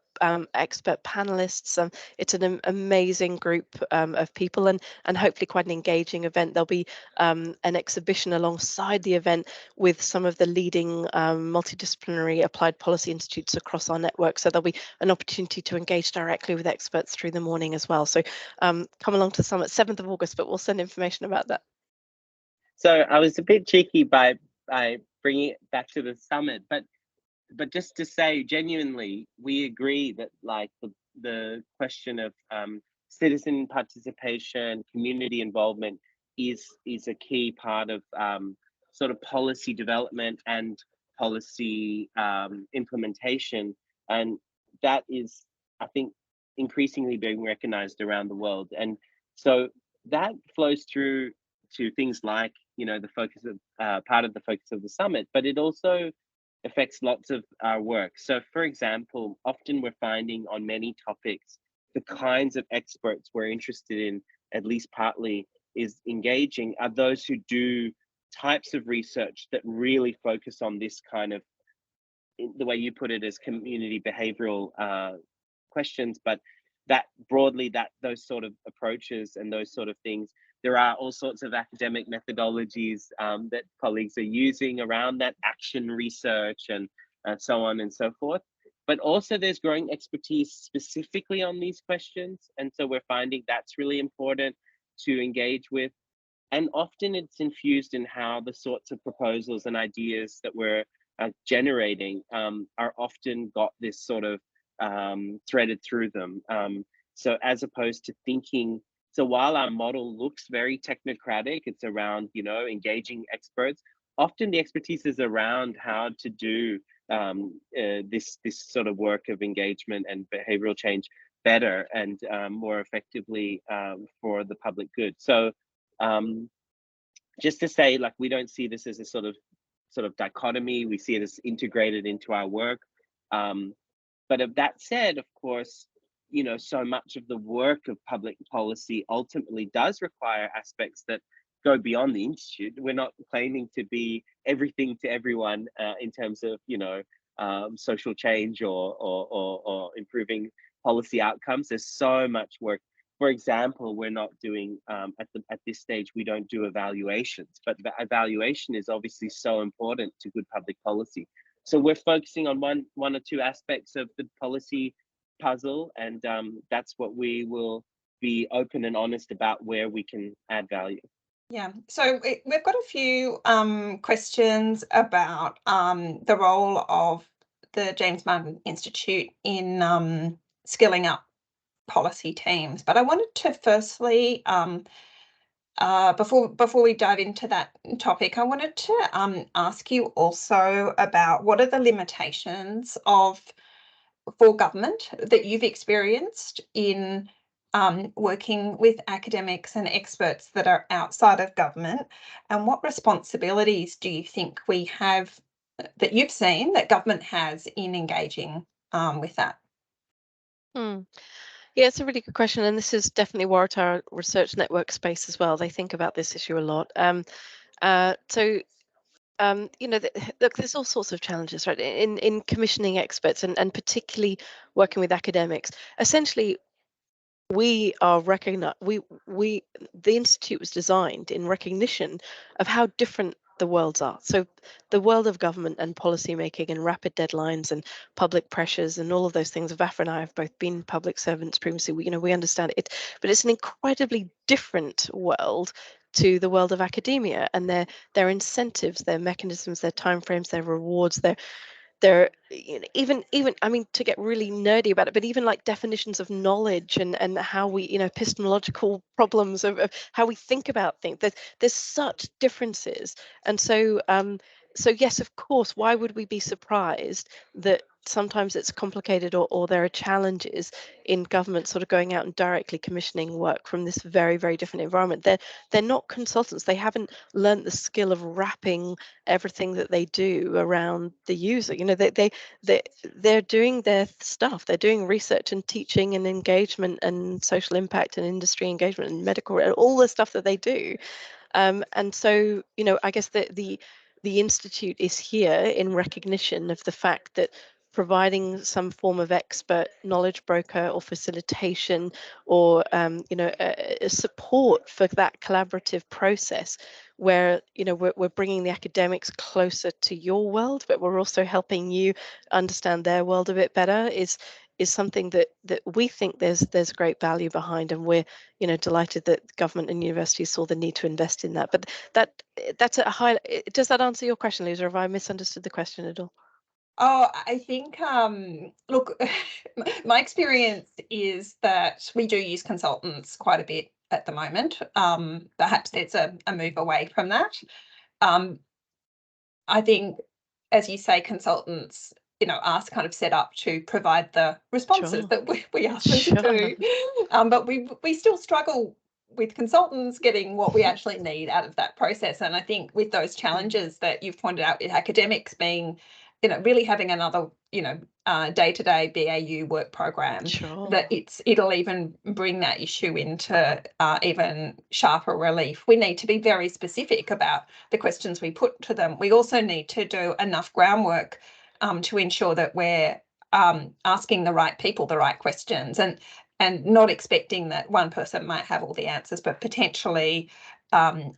S2: expert panelists. It's an amazing group of people, and hopefully quite an engaging event. There'll be an exhibition alongside the event with some of the leading multidisciplinary applied policy institutes across our network. So there'll be an opportunity to engage directly with experts through the morning as well. So come along to the summit, 7th of August, but we'll send information about that.
S3: So I was a bit cheeky by bringing it back to the summit, but just to say, genuinely, we agree that like the question of citizen participation, community involvement is a key part of sort of policy development and policy implementation, and that is, I think, increasingly being recognized around the world. And so that flows through to things like, the focus of part of the focus of the summit, but it also affects lots of our work. So for example, often we're finding on many topics, the kinds of experts we're interested in, at least partly, is engaging are those who do types of research that really focus on this kind of, the way you put it, as community behavioral questions, but that broadly, that those sort of approaches and those sort of things. There are all sorts of academic methodologies that colleagues are using around that, action research and so on and so forth. But also there's growing expertise specifically on these questions. And so we're finding that's really important to engage with. And often it's infused in how the sorts of proposals and ideas that we're generating are often got this sort of threaded through them. So as opposed to thinking, so while our model looks very technocratic, it's around, engaging experts, often the expertise is around how to do this sort of work of engagement and behavioral change better and more effectively for the public good. So just to say, like, we don't see this as a sort of dichotomy, we see it as integrated into our work. But of that said, of course, so much of the work of public policy ultimately does require aspects that go beyond the institute. We're not claiming to be everything to everyone in terms of, social change or improving policy outcomes. There's so much work. For example, we're not doing at this stage, we don't do evaluations, but the evaluation is obviously so important to good public policy. So we're focusing on one or two aspects of the policy puzzle, and that's what we will be open and honest about, where we can add value.
S1: Yeah, so we've got a few questions about the role of the James Martin Institute in skilling up policy teams. But I wanted to firstly, before we dive into that topic, I wanted to ask you also about what are the limitations for government that you've experienced in working with academics and experts that are outside of government, and what responsibilities do you think we have that you've seen that government has in engaging with that?
S2: Yeah, it's a really good question, and this is definitely Waratah Research Network space as well. They think about this issue a lot. Look, there's all sorts of challenges, right? In commissioning experts and particularly working with academics. Essentially, we are the institute was designed in recognition of how different the worlds are. So the world of government and policy making and rapid deadlines and public pressures and all of those things. Vafa and I have both been public servants previously. We understand it, but it's an incredibly different world to the world of academia, and their incentives, their mechanisms, their timeframes, their rewards, their even I mean, to get really nerdy about it, but even like definitions of knowledge and how we, epistemological problems of how we think about things. There's such differences, and so yes, of course, why would we be surprised that sometimes it's complicated, or there are challenges in government sort of going out and directly commissioning work from this very, very different environment. They're not consultants. They haven't learned the skill of wrapping everything that they do around the user. They're doing their stuff. They're doing research and teaching and engagement and social impact and industry engagement and medical, all the stuff that they do. And so, I guess the Institute is here in recognition of the fact that providing some form of expert knowledge broker or facilitation or a support for that collaborative process where we're bringing the academics closer to your world, but we're also helping you understand their world a bit better is something that we think there's great value behind, and we're delighted that government and universities saw the need to invest in that. But that's a high. Does that answer your question, Lisa? Have I misunderstood the question at all?
S1: Oh, I think, look, my experience is that we do use consultants quite a bit at the moment. Perhaps there's a move away from that. I think, as you say, consultants, are kind of set up to provide the responses that we ask them to do. But we still struggle with consultants getting what we actually need out of that process. And I think with those challenges that you've pointed out with academics being, really having another, day-to-day BAU work program, that it'll even bring that issue into even sharper relief. We need to be very specific about the questions we put to them. We also need to do enough groundwork to ensure that we're asking the right people the right questions, and not expecting that one person might have all the answers, but potentially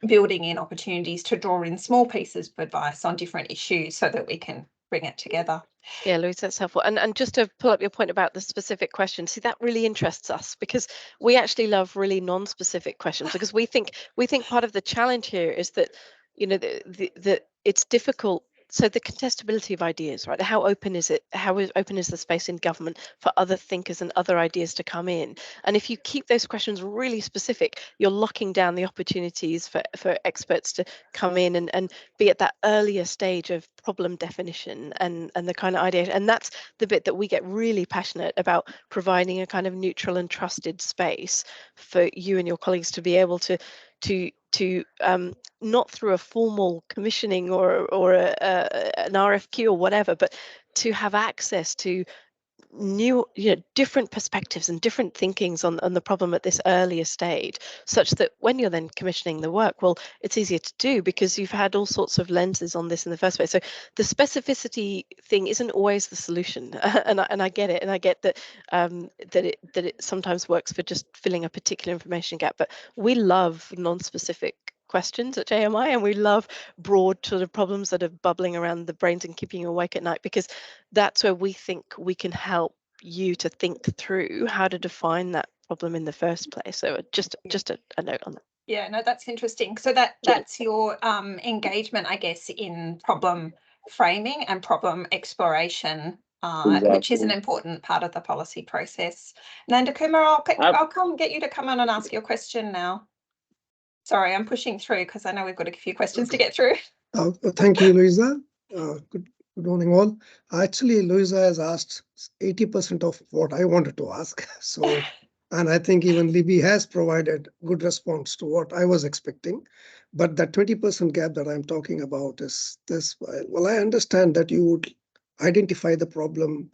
S1: building in opportunities to draw in small pieces of advice on different issues so that we can bring it together.
S2: Yeah, Louise, that's helpful. And just to pull up your point about the specific question, see, that really interests us because we actually love really non-specific questions, because we think part of the challenge here is that the it's difficult. So the contestability of ideas, right? How open is it? How open is the space in government for other thinkers and other ideas to come in? And if you keep those questions really specific, you're locking down the opportunities for experts to come in and be at that earlier stage of problem definition and the kind of idea. And that's the bit that we get really passionate about, providing a kind of neutral and trusted space for you and your colleagues to be able to not through a formal commissioning or an RFQ or whatever, but to have access to new, different perspectives and different thinkings on the problem at this earlier stage, such that when you're then commissioning the work, well, it's easier to do because you've had all sorts of lenses on this in the first place. So the specificity thing isn't always the solution, and I get it, and I get that that it sometimes works for just filling a particular information gap, but we love non-specific questions at JMI, and we love broad sort of problems that are bubbling around the brains and keeping you awake at night, because that's where we think we can help you to think through how to define that problem in the first place. So just a note on that.
S1: Yeah, no, that's interesting. So that's your engagement, I guess, in problem framing and problem exploration, which is an important part of the policy process. Nanda Kumar, I'll come get you to come on and ask your question now. Sorry, I'm pushing through because I know we've got a few questions to get through.
S6: Thank you, Louisa. Good morning, all. Actually, Louisa has asked 80% of what I wanted to ask. So, and I think even Libby has provided good response to what I was expecting. But that 20% gap that I'm talking about is this. Well, I understand that you would identify the problem,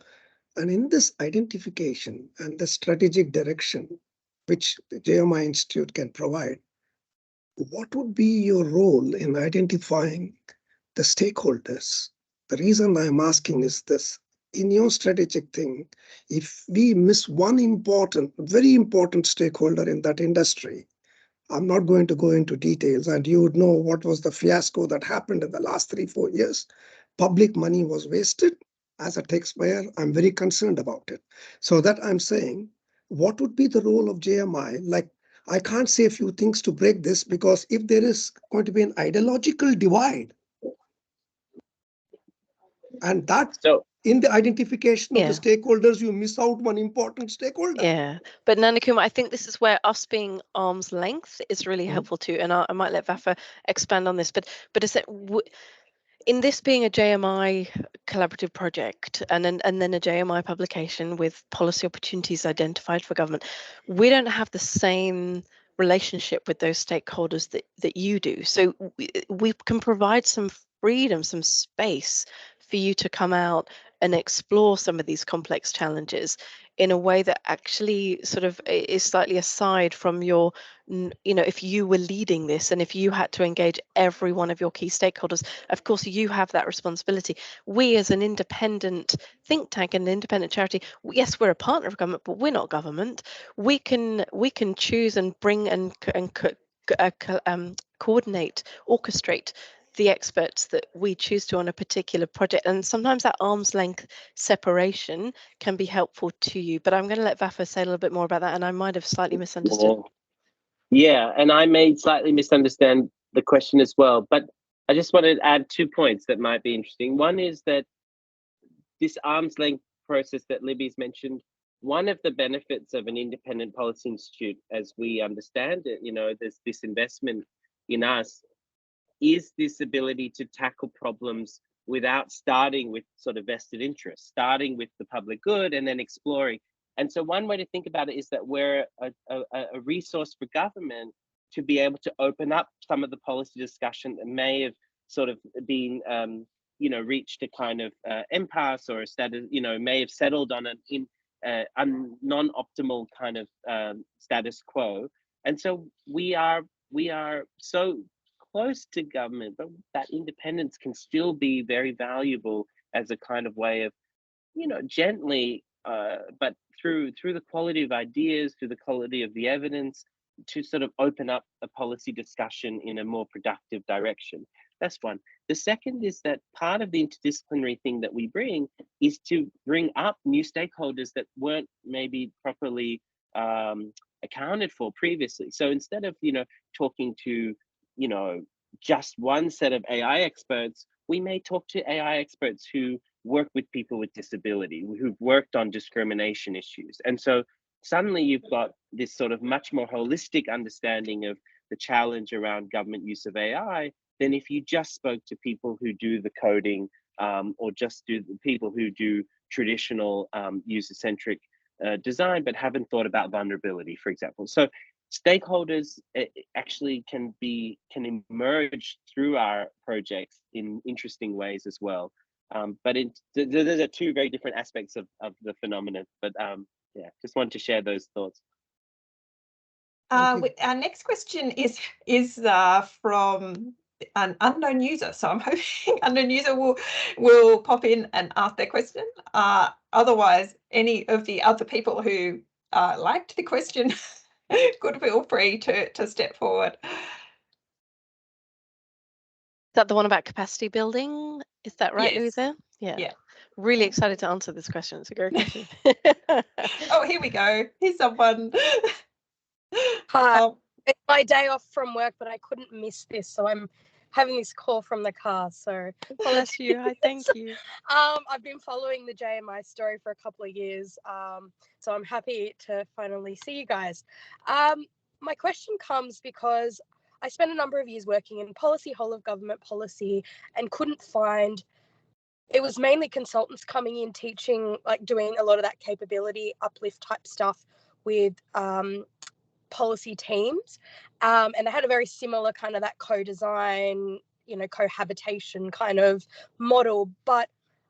S6: and in this identification and the strategic direction, which the JMI Institute can provide, what would be your role in identifying the stakeholders? The reason I'm asking is this: in your strategic thing, if we miss one very important stakeholder in that industry, I'm not going to go into details, and you would know what was the fiasco that happened in the last 3-4 years. Public money was wasted. As a taxpayer, I'm very concerned about it. So that I'm saying, what would be the role of JMI? Like, I can't say a few things to break this, because if there is going to be an ideological divide, and that
S3: So
S6: in the identification of the
S2: Yeah.
S6: stakeholders, you miss out one important stakeholder.
S2: Yeah, but Nanakuma, I think this is where us being arm's length is really
S6: Mhm.
S2: helpful too. And I might let Vafa expand on this, but is that in this being a JMI collaborative project and then a JMI publication with policy opportunities identified for government, we don't have the same relationship with those stakeholders that you do. So we can provide some freedom, some space for you to come out and explore some of these complex challenges in a way that actually sort of is slightly aside from your, if you were leading this and if you had to engage every one of your key stakeholders, of course you have that responsibility. We as an independent think tank and an independent charity, yes, we're a partner of government, but we're not government. We can choose and bring and coordinate, orchestrate the experts that we choose to on a particular project. And sometimes that arm's length separation can be helpful to you. But I'm going to let Vafa say a little bit more about that, and I might have slightly misunderstood.
S3: Yeah, and I may slightly misunderstand the question as well, but I just want to add 2 points that might be interesting. One is that this arm's length process that Libby's mentioned, one of the benefits of an independent policy institute, as we understand it, there's this investment in us, is this ability to tackle problems without starting with sort of vested interest, starting with the public good and then exploring. And so one way to think about it is that we're a resource for government to be able to open up some of the policy discussion that may have sort of been, reached a kind of impasse or a status, may have settled on a non-optimal kind of status quo. And so we are so close to government, but that independence can still be very valuable as a kind of way of, gently, but through the quality of ideas, through the quality of the evidence, to sort of open up a policy discussion in a more productive direction. That's one. The second is that part of the interdisciplinary thing that we bring is to bring up new stakeholders that weren't maybe properly accounted for previously. So instead of, talking to, just one set of AI experts, we may talk to AI experts who work with people with disability, who've worked on discrimination issues. And so suddenly you've got this sort of much more holistic understanding of the challenge around government use of AI than if you just spoke to people who do the coding or just do the people who do traditional user-centric design, but haven't thought about vulnerability, for example. So stakeholders actually can emerge through our projects in interesting ways as well. But those are 2 very different aspects of the phenomenon. But yeah, just wanted to share those thoughts.
S1: Our next question is from an unknown user, so I'm hoping unknown user will pop in and ask their question. Otherwise, any of the other people who liked the question could feel free to step forward.
S2: Is that the one about capacity building? Is that right,
S1: Yes.
S2: Louisa?
S1: Yeah.
S2: Really excited to answer this question. It's a great question.
S1: Oh, here we go. Here's someone.
S7: Hi. It's my day off from work, but I couldn't miss this, so I'm having this call from the car. So
S2: bless you. Hi, thank you.
S7: I've been following the JMI story for a couple of years, so I'm happy to finally see you guys. My question comes because I spent a number of years working in policy, whole of government policy, and couldn't find. It was mainly consultants coming in, teaching, like doing a lot of that capability uplift type stuff with policy teams, and they had a very similar kind of that co-design, cohabitation kind of model. But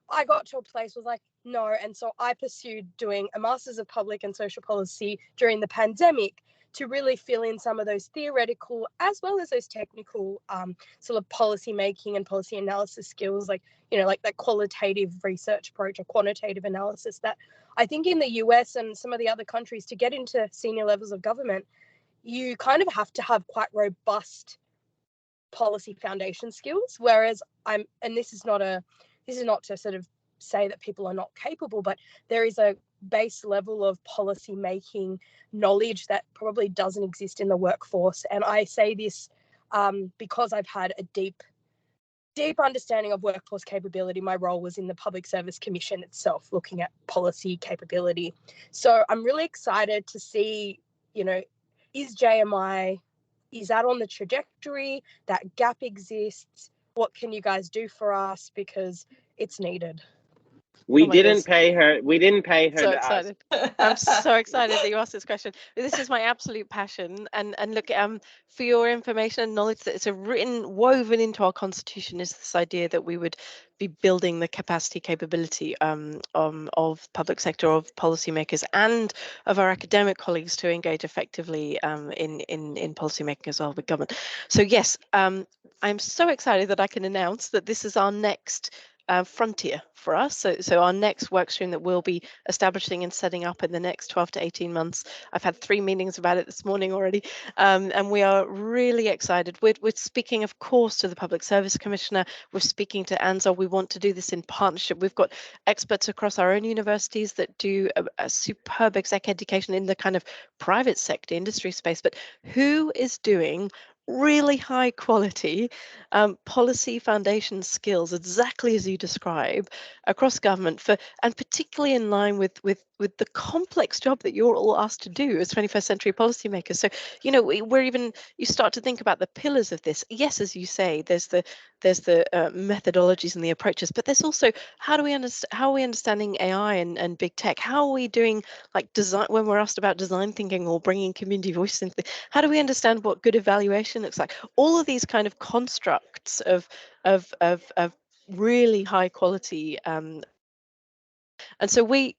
S7: I got to a place was like, no. And so I pursued doing a Masters of Public and Social Policy during the pandemic to really fill in some of those theoretical as well as those technical sort of policy making and policy analysis skills, like that qualitative research approach or quantitative analysis that I think in the US and some of the other countries, to get into senior levels of government, you kind of have to have quite robust policy foundation skills. Whereas this is not to sort of say that people are not capable, but there is a base level of policy making knowledge that probably doesn't exist in the workforce. And I say this because I've had a deep understanding of workforce capability. My role was in the Public Service Commission itself, looking at policy capability. So I'm really excited to see, is JMI, is that on the trajectory? That gap exists? What can you guys do for us? Because it's needed.
S3: We
S2: Oh my
S3: didn't
S2: goodness.
S3: pay her. We didn't pay her
S2: So
S3: to ask.
S2: excited. I'm so excited that you asked this question. This is my absolute passion. And look, for your information and knowledge, that it's woven into our constitution is this idea that we would be building the capability of public sector, of policymakers, and of our academic colleagues to engage effectively in policymaking as well with government. So yes, I'm so excited that I can announce that this is our next frontier for us. So our next work stream that we'll be establishing and setting up in the next 12 to 18 months. I've had 3 meetings about it this morning already, and we are really excited. We're speaking, of course, to the Public Service Commissioner. We're speaking to ANZO. We want to do this in partnership. We've got experts across our own universities that do a superb exec education in the kind of private sector industry space, but who is doing really high quality policy foundation skills, exactly as you describe, across government, and particularly in line with the complex job that you're all asked to do as 21st century policymakers. So you start to think about the pillars of this. Yes, as you say, there's the methodologies and the approaches, but there's also how are we understanding AI and big tech? How are we doing like design when we're asked about design thinking or bringing community voice into? How do we understand what good evaluation looks like? All of these kind of constructs of really high quality. And so we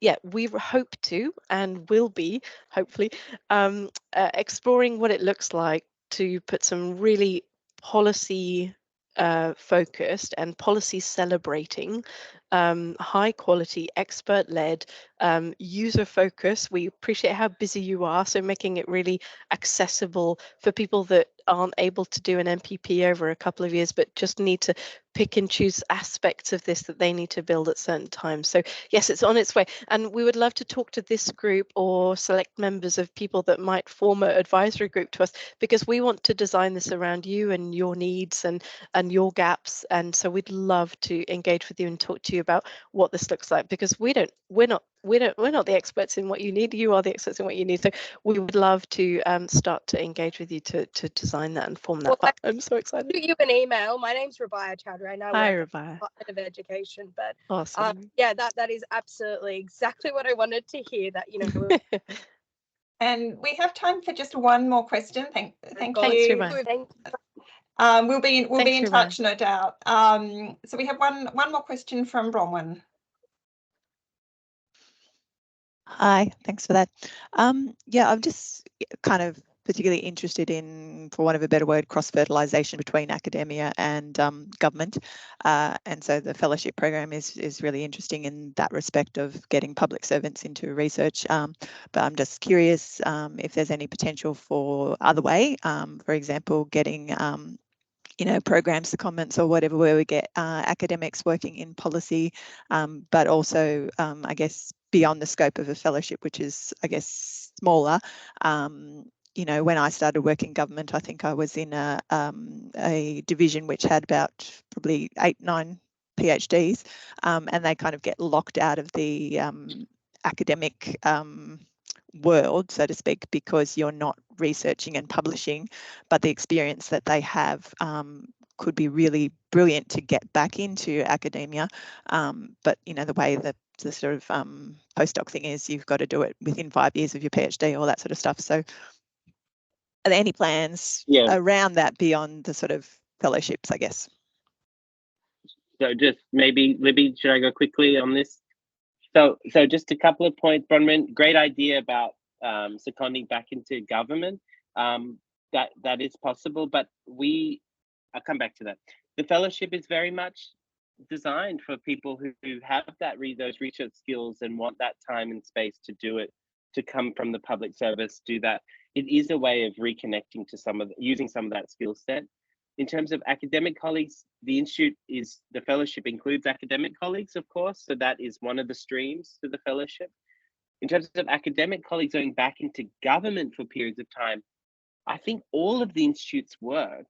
S2: hope to and will be hopefully exploring what it looks like to put some really policy focused and policy celebrating high quality, expert led, user focused. We appreciate how busy you are, so making it really accessible for people that aren't able to do an MPP over a couple of years but just need to pick and choose aspects of this that they need to build at certain times. So yes, it's on its way, and we would love to talk to this group or select members of people that might form an advisory group to us, because we want to design this around you and your needs and your gaps. And so we'd love to engage with you and talk to you about what this looks like, because we're not the experts in what you need. You are the experts in what you need. So we would love to start to engage with you to design that and form that.
S7: Well,
S2: I'm so excited.
S7: Shoot you an email. My name's Rabia Chowdhury. I now
S2: Hi,
S7: work
S2: Rabia.
S7: at the Department of Education. But
S2: Awesome.
S7: yeah, that is absolutely exactly what I wanted to hear. That
S1: And we have time for just one more question. Thank
S2: Thanks,
S1: you.
S2: Rabia.
S1: We'll be in
S2: Rabia.
S1: touch, no doubt. So we have one more question from Bronwyn.
S8: Hi, thanks for that. Yeah, I'm just kind of particularly interested in, for want of a better word, cross-fertilisation between academia and government. And so the fellowship program is really interesting in that respect of getting public servants into research. But I'm just curious if there's any potential for other way, for example, getting programs, secondments or whatever, where we get academics working in policy, but also, I guess, beyond the scope of a fellowship, which is, I guess, smaller. When I started working in government, I think I was in a division which had about probably 8-9 PhDs, and they kind of get locked out of the academic world, so to speak, because you're not researching and publishing, but the experience that they have could be really brilliant to get back into academia. But the way that the sort of postdoc thing is, you've got to do it within 5 years of your PhD, all that sort of stuff. So are there any plans around that beyond the sort of fellowships, I guess?
S3: So just maybe, Libby, should I go quickly on this? So just a couple of points, Bronwyn. Great idea about seconding back into government. That is possible, but I'll come back to that. The fellowship is very much designed for people who have those research skills and want that time and space to do it to come from the public service, do that. It is a way of reconnecting to using some of that skill set. In terms of academic colleagues, the fellowship includes academic colleagues, of course, so that is one of the streams to the fellowship. In terms of academic colleagues going back into government for periods of time, I think all of the Institute's work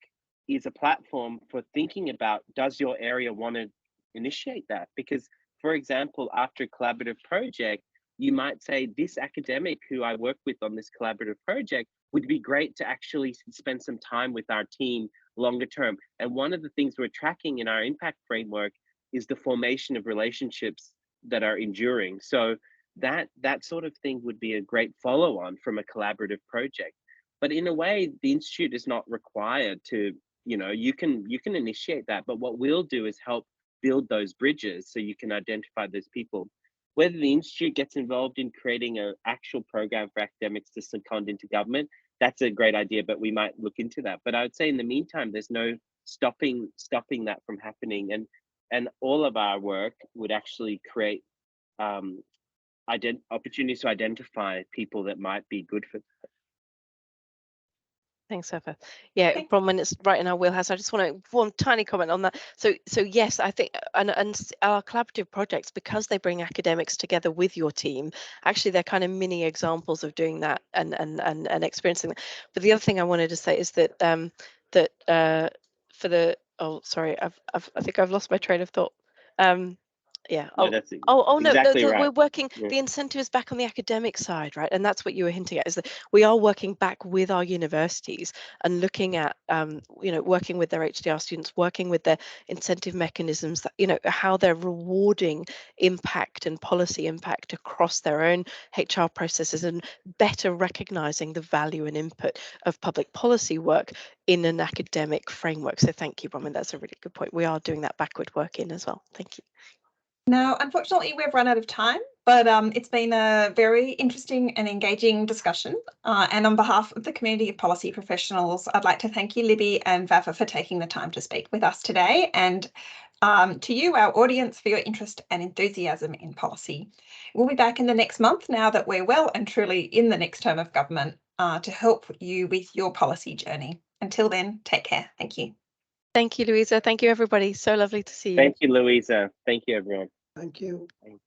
S3: is a platform for thinking about, does your area want to initiate that? Because, for example, after a collaborative project, you might say, this academic who I work with on this collaborative project would be great to actually spend some time with our team longer term. And one of the things we're tracking in our impact framework is the formation of relationships that are enduring. So that sort of thing would be a great follow-on from a collaborative project. But in a way, the Institute is not required to, you can initiate that, but what we'll do is help build those bridges so you can identify those people. Whether the Institute gets involved in creating an actual program for academics to second into government, that's a great idea, but we might look into that. But I would say in the meantime, there's no stopping that from happening. And all of our work would actually create opportunities to identify people that might be good for that.
S2: Thanks, Vafa. Yeah, Bronwyn, it's right in our wheelhouse. I just want to one tiny comment on that. So yes, I think and our collaborative projects, because they bring academics together with your team, actually they're kind of mini examples of doing that and experiencing that. But the other thing I wanted to say is that for the I think I've lost my train of thought. Yeah.
S3: No, exactly right.
S2: We're working. Yeah. The incentive is back on the academic side, right? And that's what you were hinting at, is that we are working back with our universities and looking at, working with their HDR students, working with their incentive mechanisms, that, how they're rewarding impact and policy impact across their own HR processes, and better recognizing the value and input of public policy work in an academic framework. So thank you, Bronwyn. That's a really good point. We are doing that backward work in as well. Thank you.
S1: Now, unfortunately, we've run out of time, but it's been a very interesting and engaging discussion. And on behalf of the community of policy professionals, I'd like to thank you, Libby and Vafa, for taking the time to speak with us today, and to you, our audience, for your interest and enthusiasm in policy. We'll be back in the next month, now that we're well and truly in the next term of government, to help you with your policy journey. Until then, take care. Thank you.
S2: Thank you, Louisa. Thank you, everybody. So lovely to see you.
S3: Thank you, Louisa. Thank you, everyone.
S6: Thank you.
S3: Thanks.